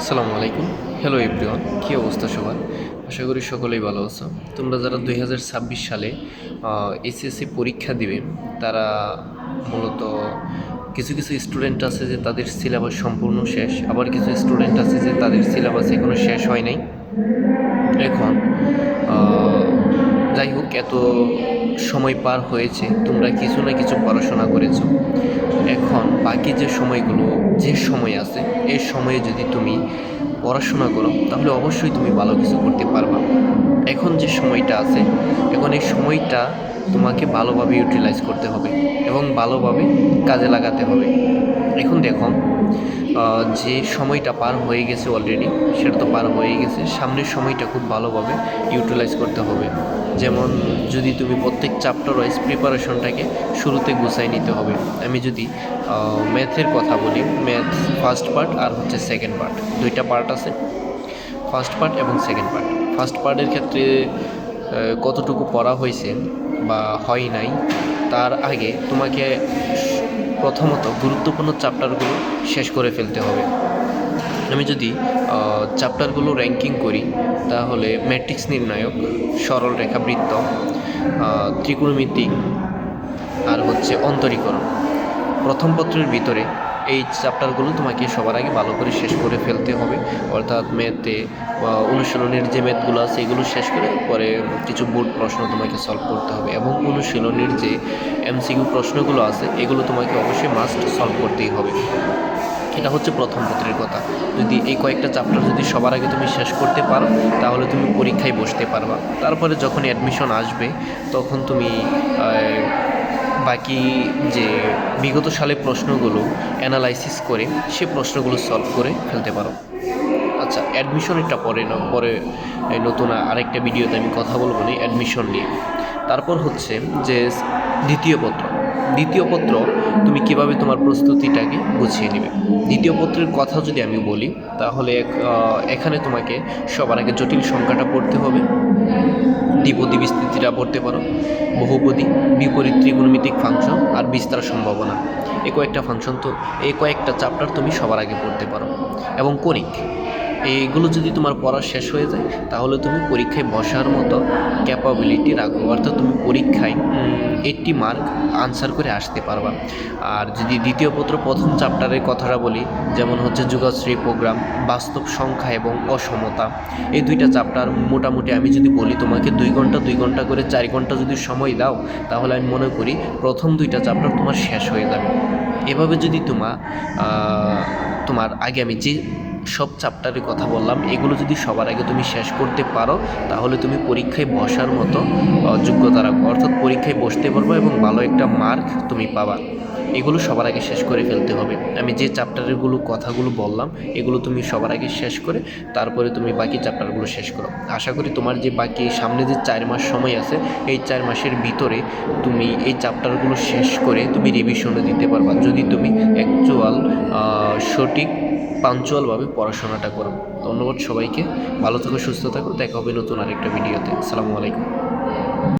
আসসালামু আলাইকুম। Hello everyone, কী অবস্থা সবার? আশা করি সকলেই ভালো আছো। তোমরা যারা 2026 সালে এইচএসসি পরীক্ষা দিবে, তারা মূলত কিছু কিছু স্টুডেন্ট আছে যে তাদের সিলেবাস সম্পূর্ণ শেষ, আবার কিছু স্টুডেন্ট আছে যে তাদের সিলেবাস এখনও শেষ হয় নাই। এখন যাই হোক, এত সময় পার হয়েছে, তোমরা কিছু না কিছু পড়াশোনা করেছো। এখন বাকি যে সময়গুলো, যে সময় আছে, এই সময়ে যদি তুমি পড়াশোনা করো তাহলে অবশ্যই তুমি ভালো কিছু করতে পারবা। এখন যে সময়টা আছে, এখন এই সময়টা তোমাকে ভালোভাবে ইউটিলাইজ করতে হবে এবং ভালোভাবে কাজে লাগাতে হবে। এখন দেখো, যে সময়টা পার হয়ে গেছে অলরেডি, সেটা তো পার হয়ে গেছে। সামনের সময়টা খুব ভালোভাবে ইউটিলাইজ করতে হবে। যেমন যদি তুমি প্রত্যেক চ্যাপ্টার ওয়াইজ প্রিপারেশনটাকে শুরুতে গুছাই নিতে হবে। আমি যদি ম্যাথের কথা বলি, ম্যাথ ফার্স্ট পার্ট আর হচ্ছে সেকেন্ড পার্ট, দুইটা পার্ট আছে, ফার্স্ট পার্ট এবং সেকেন্ড পার্ট। ফার্স্ট পার্টের ক্ষেত্রে কতটুকু পড়া হয়েছে বা হয় নাই, তার আগে তোমাকে প্রথমত গুরুত্বপূর্ণ চ্যাপ্টারগুলো শেষ করে ফেলতে হবে। আমি যদি চ্যাপ্টারগুলো র্যাঙ্কিং করি, তাহলে ম্যাট্রিক্স নির্ণায়ক, সরল রেখাবৃত্ত, ত্রিকোণমিতি আর হচ্ছে অন্তরীকরণ, প্রথম পত্রের ভিতরে এই চ্যাপ্টারগুলো তোমাকে সবার আগে ভালো করে শেষ করে ফেলতে হবে। অর্থাৎ ম্যাথে বা অনুশীলনের যে ম্যাথগুলো আছে এগুলো শেষ করে পরে কিছু বোর্ড প্রশ্ন তোমাকে সলভ করতে হবে, এবং অনুশীলনের যে এমসিকিউ প্রশ্নগুলো আছে এগুলো তোমাকে অবশ্যই মাস্ট সলভ করতেই হবে। এটা হচ্ছে প্রথম পত্রের কথা। যদি এই কয়েকটা চ্যাপ্টার যদি সবার আগে তুমি শেষ করতে পারো, তাহলে তুমি পরীক্ষায় বসতে পারবা। তারপরে যখন অ্যাডমিশন আসবে, তখন তুমি বাকি যে বিগত সালে প্রশ্নগুলো অ্যানালাইসিস করে সে প্রশ্নগুলো সলভ করে ফেলতে পারো। আচ্ছা, অ্যাডমিশনেরটা পরে নতুন আরেকটা ভিডিওতে আমি কথা বলবো না অ্যাডমিশন নিয়ে। তারপর হচ্ছে যে দ্বিতীয় পত্র। দ্বিতীয় পত্র তুমি কিভাবে তোমার প্রস্তুতিটাকে গুছিয়ে নেবে। দ্বিতীয় পত্রের কথা যদি আমি বলি, তাহলে এখানে তোমাকে সবার আগে জটিল সংখ্যাটা পড়তে হবে, দ্বিপদী বিস্তৃতিটা পড়তে পারো, বহুপদী, বিপরীত ত্রিকোণমিতিক ফাংশন আর বিস্তার সম্ভাবনা। এই কয়েকটা চ্যাপ্টার তুমি সবার আগে পড়তে পারো, এবং কণিক। এইগুলো যদি তোমার পড়া শেষ হয়ে যায়, তাহলে তুমি পরীক্ষায় বসার মতো ক্যাপাবিলিটি রাখো, অর্থাৎ তুমি পরীক্ষায় 80 মার্ক আনসার করে আসতে পারবা। আর যদি দ্বিতীয় পত্র প্রথম চ্যাপ্টারের কথাটা বলি, যেমন হচ্ছে যুগাশ্রী প্রোগ্রাম, বাস্তব সংখ্যা এবং অসমতা, এই দুইটা চ্যাপ্টার মোটামুটি আমি যদি বলি তোমাকে 2 ঘন্টা করে 4 ঘন্টা যদি সময় দাও, তাহলে আমি মনে করি প্রথম দুইটা চ্যাপ্টার তোমার শেষ হয়ে যাবে। এভাবে যদি তোমার আগে আমি যে সব চ্যাপ্টারের কথা বললাম, এগুলো যদি সবার আগে তুমি শেষ করতে পারো, তাহলে তুমি পরীক্ষায় বসার মতো যোগ্যতা রাখো, অর্থাৎ পরীক্ষায় বসতে পারবো এবং ভালো একটা মার্ক তুমি পাবা। এগুলো সবার আগে শেষ করে ফেলতে হবে। আমি যে চ্যাপ্টারগুলো কথাগুলো বললাম, এগুলো তুমি সবার আগে শেষ করে তারপরে তুমি বাকি চ্যাপ্টারগুলো শেষ করো। আশা করি তোমার যে বাকি সামনে যে 4 মাস সময় আছে, এই 4 মাসের ভিতরে তুমি এই চ্যাপ্টারগুলো শেষ করে তুমি রিভিশনে দিতে পারবা, যদি তুমি সঠিক পাঞ্চুয়ালভাবে পড়াশোনাটা করো। ধন্যবাদ সবাইকে, ভালো থেকো, সুস্থ থাকো, দেখা হবে নতুন আরেকটা ভিডিওতে। আসসালামু আলাইকুম।